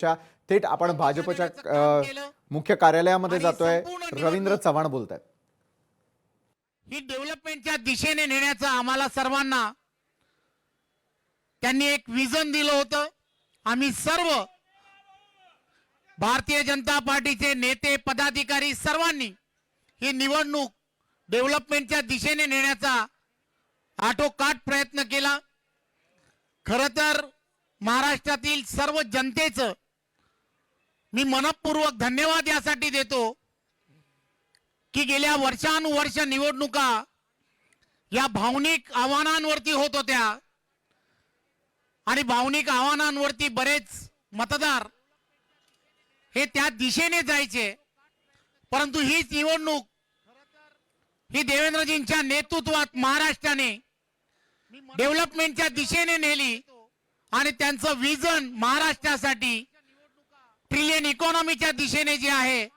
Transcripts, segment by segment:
थेट आपण भाजपच्या मुख्य कार्यालयामध्ये जातोय। रवींद्र चव्हाण बोलतायत। ही डेव्हलपमेंटच्या दिशेने नेण्याचा आम्हाला सर्वांना त्यांनी एक विजन दिलं होतं। आम्ही सर्व भारतीय जनता पार्टीचे नेते पदाधिकारी सर्वांनी ही निवडणूक डेव्हलपमेंटच्या दिशेने नेण्याचा आटोकाट प्रयत्न केला। खरं तर महाराष्ट्रातील सर्व जनतेचं मी मनपूर्वक धन्यवाद यासाठी देतो की गेल्या वर्षानुवर्ष निवडणुका या भावनिक आव्हानांवरती होत होत्या आणि भावनिक आव्हानांवरती बरेच मतदार हे त्या दिशेने जायचे, परंतु ही निवडणूक ही देवेंद्रजींच्या नेतृत्वात महाराष्ट्राने डेव्हलपमेंटच्या दिशेने नेली आणि त्यांचं विजन महाराष्ट्रासाठी ट्रिलियन इकॉनॉमीच्या दिशेने जे आहे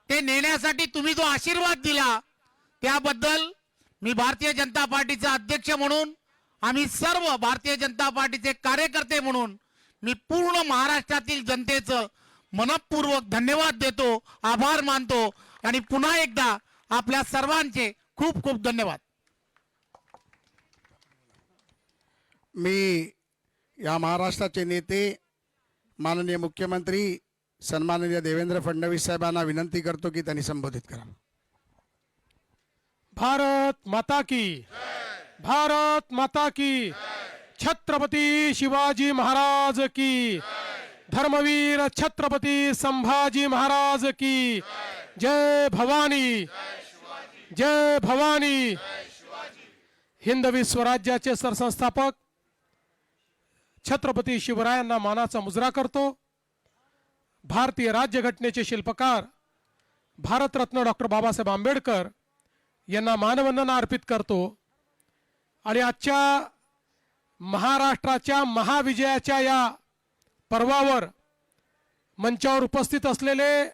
ते नेण्यासाठी तुम्ही जो आशीर्वाद दिला त्याबद्दल मी भारतीय जनता पार्टीचा अध्यक्ष म्हणून आम्ही सर्व भारतीय जनता पार्टीचे कार्यकर्ते म्हणून मी पूर्ण महाराष्ट्रातील जनतेचं मनपूर्वक धन्यवाद देतो, आभार मानतो आणि पुन्हा एकदा आपल्या सर्वांचे खूप खूप धन्यवाद। मी या महाराष्ट्राचे नेते माननीय मुख्यमंत्री सन्माननीय देवेंद्र फडणवीस साहेबांना विनंती करतो की त्यांनी संबोधित करा। भारत माता की, भारत माता की, छत्रपती शिवाजी महाराज की, धर्मवीर छत्रपती संभाजी महाराज की, जय भवानी, जय भवानी। हिंदवी स्वराज्याचे सरसंस्थापक छत्रपती शिवरायांना मानाचा मुजरा करतो। भारतीय राज्यघटनेचे शिल्पकार भारतरत्न डॉक्टर बाबासाहेब आंबेडकर यांना मानवंदना अर्पित करतो आणि आजच्या महाराष्ट्राच्या महाविजयाच्या या पर्वावर मंचावर उपस्थित असलेले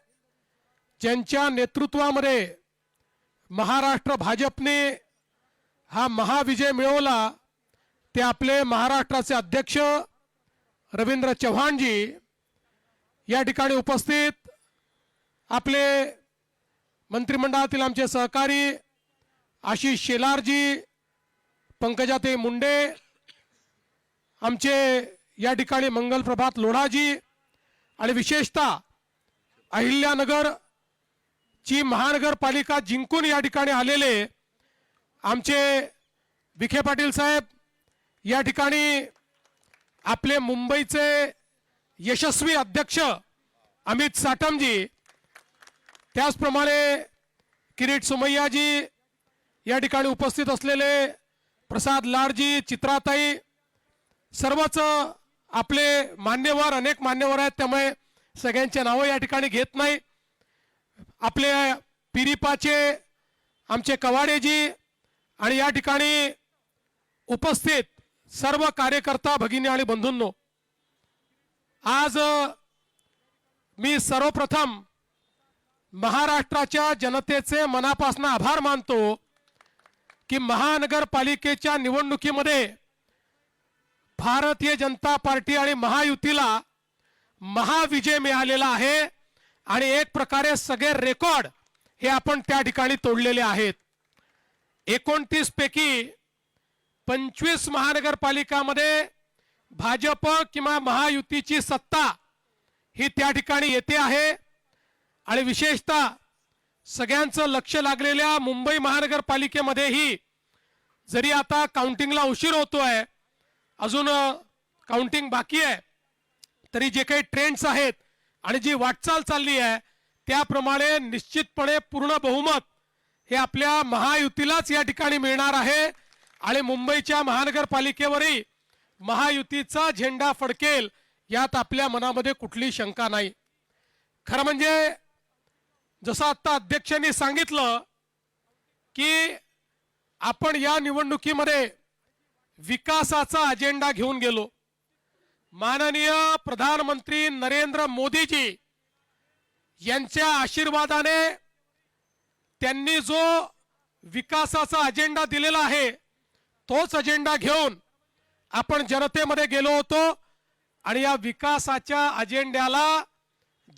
ज्यांच्या नेतृत्वामध्ये महाराष्ट्र भाजपने हा महाविजय मिळवला ते आपले महाराष्ट्राचे अध्यक्ष रवींद्र चव्हाणजी, या ठिकाणी उपस्थित आपले मंत्रिमंडळातील आमचे सहकारी आशिष शेलारजी, पंकजाताई मुंडे, आमचे या ठिकाणी मंगलप्रभात लोढाजी आणि विशेषतः अहिल्यानगर ची महानगरपालिका जिंकून या ठिकाणी आलेले आमचे विखे पाटील साहेब, या ठिकाणी आपले मुंबईचे यशस्वी अध्यक्ष अमित साटमजी, त्याचप्रमाणे किरीट सोमय्याजी, या ठिकाणी उपस्थित असलेले प्रसाद लाडजी, चित्राताई, सर्वच आपले मान्यवर, अनेक मान्यवर आहेत त्यामुळे सगळ्यांचे नाव या ठिकाणी घेत नाही। आपले पिरिपाचे आमचे कवाडेजी आणि या ठिकाणी उपस्थित सर्व कार्यकर्ता भगिनी आणि बंधूंनो, आज मी सर्वप्रथम महाराष्ट्राच्या जनतेचे मनापासून आभार मानतो की महानगरपालिकेच्या निवडणुकीमध्ये भारतीय जनता पार्टी आणि महायुतीला महाविजय मिळालेला आहे आणि एक प्रकारे सगळे रेकॉर्ड हे आपण त्या ठिकाणी तोडलेले आहेत। 29 पैकी 25 महानगरपालिकामध्ये भाजप किंवा महायुतीची सत्ता ही त्या ठिकाणी येते आहे आणि विशेषतः सगळ्यांचं लक्ष लागलेल्या मुंबई महानगरपालिकेमध्येही जरी आता काउंटिंगला उशीर होतोय, अजून काउंटिंग बाकी आहे, तरी जे काही ट्रेंड्स आहेत आणि जी वाटचाल चालली आहे त्याप्रमाणे निश्चितपणे पूर्ण बहुमत हे आपल्या महायुतीलाच या ठिकाणी मिळणार आहे आणि मुंबईच्या महानगरपालिकेवरही महायुतीचा झेंडा फडकेल यात आपल्या मनामध्ये कुठली शंका नाही। खरं म्हणजे जसं आता अध्यक्षांनी सांगितलं की आपण या निवडणुकीमध्ये विकासाचा अजेंडा घेऊन गेलो। माननीय प्रधानमंत्री नरेंद्र मोदीजी यांच्या आशीर्वादाने त्यांनी जो विकासाचा अजेंडा दिलेला आहे तोच अजेंडा घेऊन आपण जनतेमध्ये गेलो होतो आणि या विकासाच्या अजेंड्याला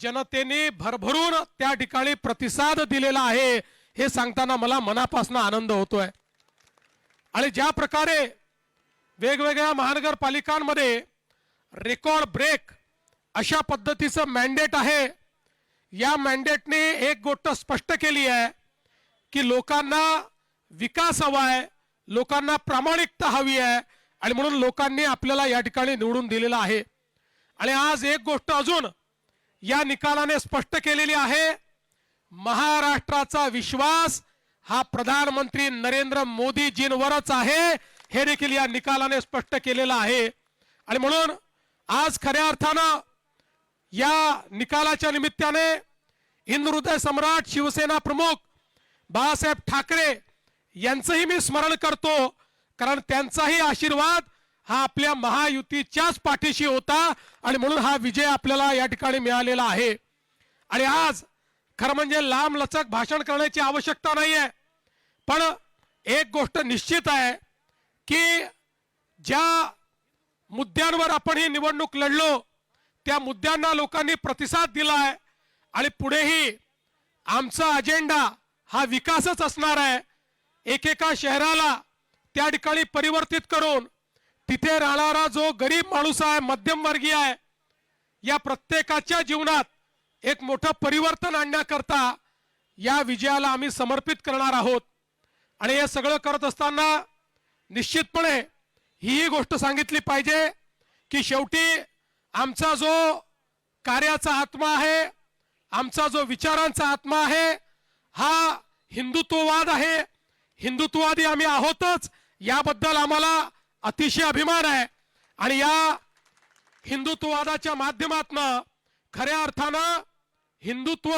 जनतेने भरभरून त्या ठिकाणी प्रतिसाद दिलेला आहे हे सांगताना मला मनापासून आनंद होतोय। आणि ज्या प्रकारे वेगवेगळ्या महानगरपालिकांमध्ये रेकॉर्ड ब्रेक अशा पद्धतीचं मॅन्डेट आहे, या मॅन्डेटने एक गोष्ट स्पष्ट केली आहे की लोकांना विकास हवा आहे, लोकांना प्रामाणिकता हवी आहे आणि म्हणून लोकांनी आपल्याला या ठिकाणी निवडून दिलेला आहे। आणि आज एक गोष्ट अजून या निकालाने स्पष्ट केलेली आहे, महाराष्ट्राचा विश्वास हा प्रधानमंत्री नरेंद्र मोदीजींवरच आहे हे देखील या निकालाने स्पष्ट केलेलं आहे। आणि म्हणून आज खऱ्या अर्थानं या निकालाच्या निमित्ताने हिंदुहृदय सम्राट शिवसेना प्रमुख बाळासाहेब ठाकरे यांचंही मी स्मरण करतो, कारण त्यांचाही आशीर्वाद हा आपल्या महायुतीच्याच पाठीशी होता आणि म्हणून हा विजय आपल्याला या ठिकाणी मिळालेला आहे। आणि आज खरं म्हणजे लांब लचक भाषण करण्याची आवश्यकता नाहीये, पण एक गोष्ट निश्चित आहे की ज्या मुद्द्यांवर आपण ही निवडणूक लढलो त्या मुद्द्यांना लोकांनी प्रतिसाद दिलाय आणि पुढेही आमचा अजेंडा हा विकासच असणार आहे। एकेका शहराला त्या ठिकाणी परिवर्तित करून तिथे राहणारा जो गरीब माणूस आहे, मध्यमवर्गीय आहे, या प्रत्येकाच्या जीवनात एक मोठं परिवर्तन आणण्याकरता या विजयाला आम्ही समर्पित करणार आहोत। आणि हे सगळं करत असताना निश्चितपणे ही गोष्ट सांगितली पाहिजे की शेवटी आमचा जो कार्याचा आत्मा आहे, आमचा जो विचारांचा आत्मा आहे, हा हिंदुत्ववाद आहे। हिंदुत्ववादी आम्ही आहोतच, याबद्दल आम्हाला अतिशय अभिमान आहे। आणि या हिंदुत्ववादाच्या माध्यमातून खऱ्या अर्थानं हिंदुत्व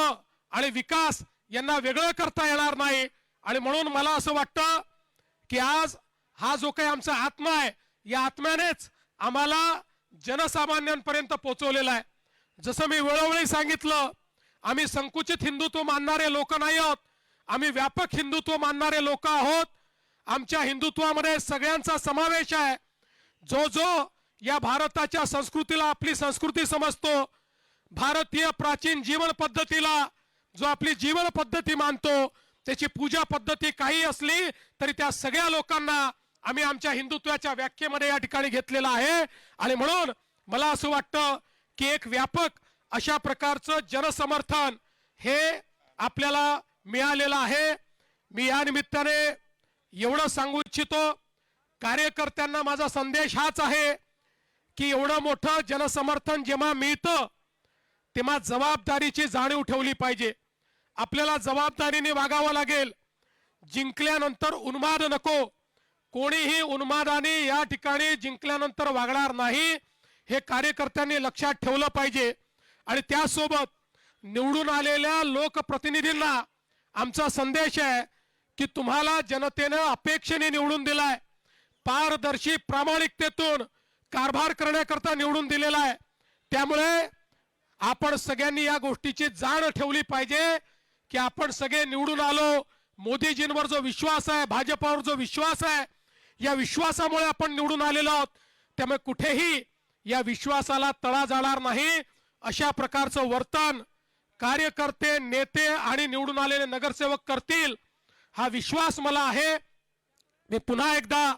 आणि विकास यांना वेगळं करता येणार नाही। आणि म्हणून मला असं वाटतं की आज हा जो काही आमचा आत्मा आहे, या आत्म्यानेच आम्हाला जनसामान्यांपर्यंत पोहोचवलेला आहे। जसं मी वेळोवेळी सांगितलं, आम्ही संकुचित हिंदुत्व मानणारे लोक नाही आहोत, आम्ही व्यापक हिंदुत्व मानणारे लोक आहोत। आमच्या हिंदुत्वामध्ये सगळ्यांचा समावेश आहे। जो जो या भारताच्या संस्कृतीला आपली संस्कृती समजतो, भारतीय प्राचीन जीवन पद्धतीला जो आपली जीवन पद्धती मानतो, त्याची पूजा पद्धती काही असली तरी त्या सगळ्या लोकांना आम्ही आमच्या हिंदुत्वाच्या व्याख्येमध्ये या ठिकाणी घेतलेला आहे। आणि म्हणून मला असं वाटतं की एक व्यापक अशा प्रकारचं जनसमर्थन हे आपल्याला मिळालेलं आहे। मी या निमित्ताने एवढं सांगू इच्छितो, कार्यकर्त्यांना माझा संदेश हाच आहे की एवढं मोठं जनसमर्थन जेव्हा मिळतं तेव्हा जबाबदारीची जाणीव ठेवली पाहिजे। आपल्याला जबाबदारीने वागावं लागेल। जिंकल्यानंतर उन्माद नको, कोणीही उन्मादाने या ठिकाणी जिंकल्यानंतर वागणार नाही, हे कार्यकर्त्यांनी लक्षात ठेवलं पाहिजे। आणि त्यासोबत निवडून आलेल्या लोकप्रतिनिधींना आमचा संदेश आहे की तुम्हाला जनतेने अपेक्षेने निवडून दिलाय, पारदर्शी प्रामाणिकतेतून कारभार करण्याकरता निवडून दिलेला आहे। त्यामुळे आपण सगळ्यांनी या गोष्टीची जाण ठेवली पाहिजे की आपण सगळे निवडून आलो, मोदीजींवर जो विश्वास आहे, भाजपावर जो विश्वास आहे, या विश्वासामुळे आपण निवडून आलेलो आहोत। त्यामुळे कुठेही या विश्वासाला तडा जाणार नाही अशा प्रकारचं वर्तन कार्यकर्ते, नेते आणि निवडून आलेले नगरसेवक करतील, हा विश्वास मला आहे। मी पुन्हा एकदा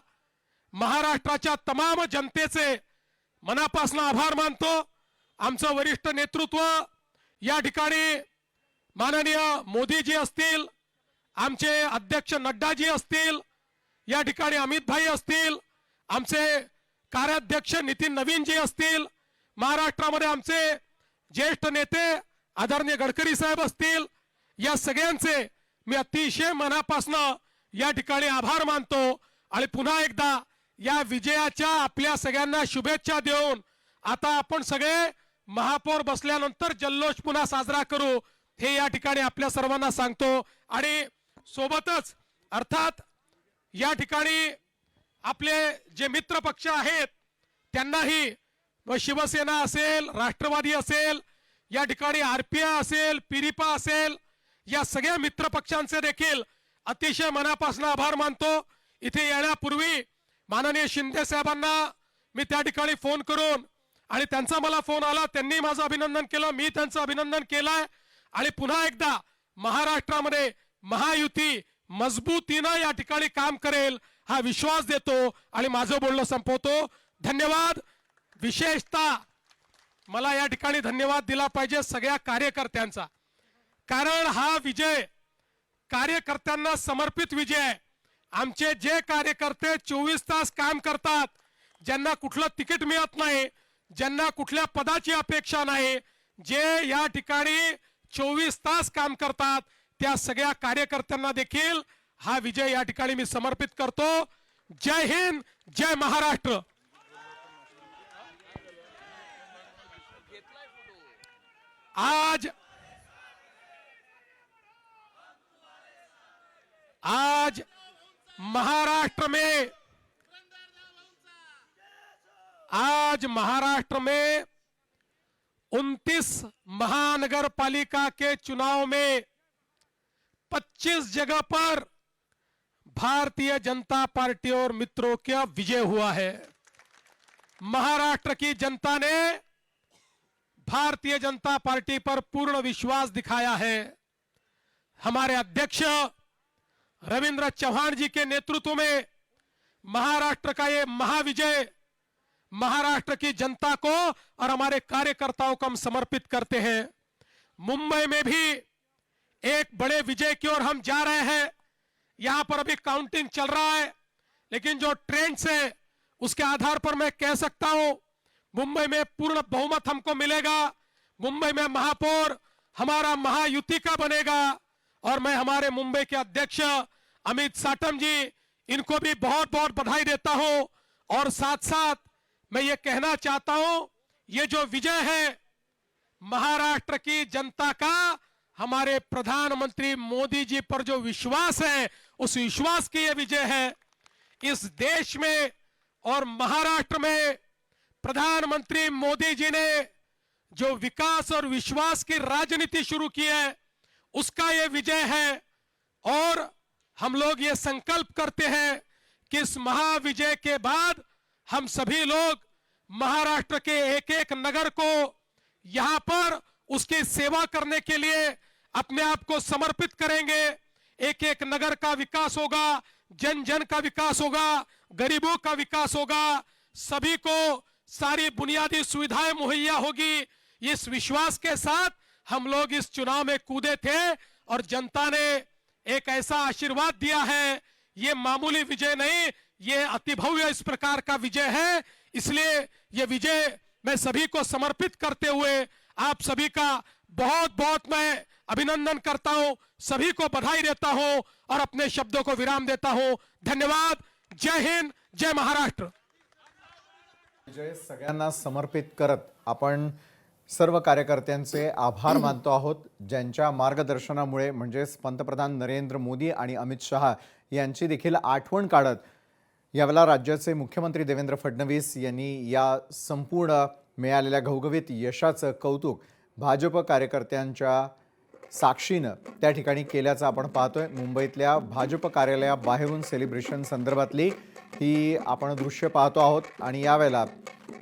महाराष्ट्राच्या तमाम जनतेचे मनापासून आभार मानतो। आमचं वरिष्ठ नेतृत्व या ठिकाणी माननीय मोदीजी असतील, आमचे अध्यक्ष नड्डाजी असतील, या ठिकाणी अमित भाई असतील, आमचे कार्याध्यक्ष नितीन नवीनजी असतील, महाराष्ट्रामध्ये आमचे ज्येष्ठ नेते आदरणीय गडकरी साहेब असतील, या सगळ्यांचे मी अतिशय मनापासून या ठिकाणी आभार मानतो। आणि पुन्हा एकदा या विजयाच्या आपल्या सगळ्यांना शुभेच्छा देऊन आता आपण सगळे महापौर बसल्यानंतर जल्लोष पुन्हा साजरा करू हे या ठिकाणी आपल्या सर्वांना सांगतो। आणि सोबतच अर्थात या ठिकाणी आपले जे मित्र पक्ष आहेत त्यांनाही, शिवसेना असेल, राष्ट्रवादी असेल, या ठिकाणी आरपीआय असेल, पिरिपा असेल, या सगळ्या मित्र पक्षांचे देखील अतिशय मनापासून आभार मानतो। इथे येण्यापूर्वी माननीय शिंदे साहेबांना मी त्या ठिकाणी फोन करून आणि त्यांचा मला फोन आला, त्यांनी माझं अभिनंदन केलं, मी त्यांचं अभिनंदन केलंय. आणि पुन्हा एकदा महाराष्ट्रामध्ये महायुती मजबूतीनं या ठिकाणी काम करेल हा विश्वास देतो आणि माझं बोलणं संपवतो. धन्यवाद. विशेषतः मला या ठिकाणी धन्यवाद दिला पाहिजे सगळ्या कार्यकर्त्यांचा, कारण हा विजय कार्यकर्त्यांना समर्पित विजय आहे. आमचे जे कार्यकर्ते 24 तास काम करतात, ज्यांना कुठलं तिकीट मिळत नाही, ज्यांना कुठल्या पदाची अपेक्षा नाही, जे या ठिकाणी 24 तास काम करतात, त्या सगळ्या कार्यकर्त्यांना देखील हा विजय या ठिकाणी मी समर्पित करतो. जय हिंद, जय महाराष्ट्र. आज महाराष्ट्र में 29 महानगर पालिका के चुनाव में 25 जगह पर भारतीय जनता पार्टी और मित्रों का विजय हुआ है. महाराष्ट्र की जनता ने भारतीय जनता पार्टी पर पूर्ण विश्वास दिखाया है. हमारे अध्यक्ष रविंद्र चौहान जी के नेतृत्व में महाराष्ट्र का ये महाविजय महाराष्ट्र की जनता को और हमारे कार्यकर्ताओं को हम समर्पित करते हैं. मुंबई में भी एक बड़े विजय की ओर हम जा रहे हैं. यहां पर अभी काउंटिंग चल रहा है, लेकिन जो ट्रेंड्स है उसके आधार पर मैं कह सकता हूं मुंबई में पूर्ण बहुमत हमको मिलेगा. मुंबई में महापौर हमारा महायुति का बनेगा और मैं हमारे मुंबई के अध्यक्ष अमित साटम जी, इनको भी बहुत बहुत बधाई देता हूं. और साथ साथ मैं ये कहना चाहता हूं, ये जो विजय है महाराष्ट्र की जनता का हमारे प्रधानमंत्री मोदी जी पर जो विश्वास है, उस विश्वास की ये विजय है. इस देश में और महाराष्ट्र में प्रधानमंत्री मोदी जी ने जो विकास और विश्वास की राजनीति शुरू की है, उसका ये विजय है. और हम लोग ये संकल्प करते हैं कि इस महाविजय के बाद हम सभी लोग महाराष्ट्र के एक एक नगर को यहां पर उसकी सेवा करने के लिए अपने आप को समर्पित करेंगे. एक एक नगर का विकास होगा, जन जन का विकास होगा, गरीबों का विकास होगा, सभी को सारी बुनियादी सुविधाएं मुहैया होगी. इस विश्वास के साथ हम लोग इस चुनाव में कूदे थे और जनता ने एक ऐसा आशीर्वाद दिया है. ये मामूली विजय नहीं, ये अतिभव्य इस प्रकार का विजय है. इसलिए ये विजय मैं सभी को समर्पित करते हुए आप सभी का बहुत बहुत मैं अभिनंदन करता हूं, सभी को बधाई देता हूं और अपने शब्दों को विराम देता हूं. धन्यवाद. जय हिंद, जय महाराष्ट्र. विजय सगळ्यांना समर्पित करत आपण सर्व कार्यकर्त्यांचे आभार मानतो आहोत, ज्यांच्या मार्गदर्शनामुळे म्हणजेच पंतप्रधान नरेंद्र मोदी आणि अमित शहा यांची देखील आठवण काढत यावेळेला राज्याचे मुख्यमंत्री देवेंद्र फडणवीस यांनी या संपूर्ण मिळालेल्या घवघवीत यशाचं कौतुक भाजप कार्यकर्त्यांच्या साक्षीनं त्या ठिकाणी केल्याचं आपण पाहतोय. मुंबईतल्या भाजप कार्यालयाबाहेरून सेलिब्रेशन संदर्भातली ही आपण दृश्य पाहतो आहोत आणि यावेळेला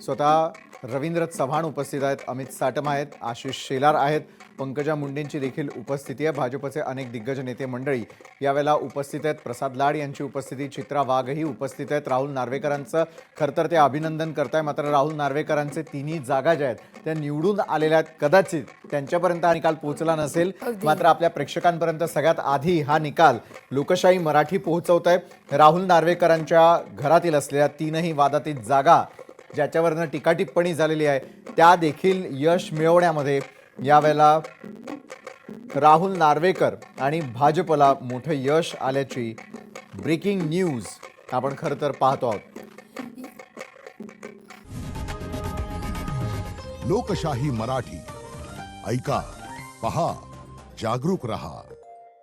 स्वतः रवींद्र चव्हाण उपस्थित आहेत, अमित साटम आहेत, आशिष शेलार आहेत, पंकजा मुंडेंची देखील उपस्थिती आहे. भाजपचे अनेक दिग्गज नेते मंडळी यावेळेला उपस्थित आहेत. प्रसाद लाड यांची उपस्थिती, चित्रा वाघही उपस्थित आहेत. राहुल नार्वेकरांचं खरं तर ते अभिनंदन करताय, मात्र राहुल नार्वेकरांचे तिन्ही जागा ज्या आहेत त्या निवडून आलेल्या आहेत. कदाचित त्यांच्यापर्यंत हा निकाल पोहोचला नसेल, मात्र आपल्या प्रेक्षकांपर्यंत सगळ्यात आधी हा निकाल लोकशाही मराठी पोहोचवत आहे. राहुल नार्वेकरांच्या घरातील असलेल्या तीनही वादातीत जागा ज्याच्यावरनं टीका टिप्पणी झालेली आहे त्या देखील यश मिळवण्यामध्ये यावेळेला राहुल नार्वेकर आणि भाजपला मोठं यश आल्याची ब्रेकिंग न्यूज आपण खरं तर पाहतो आहोत. लोकशाही मराठी ऐका, पहा, जागरूक रहा.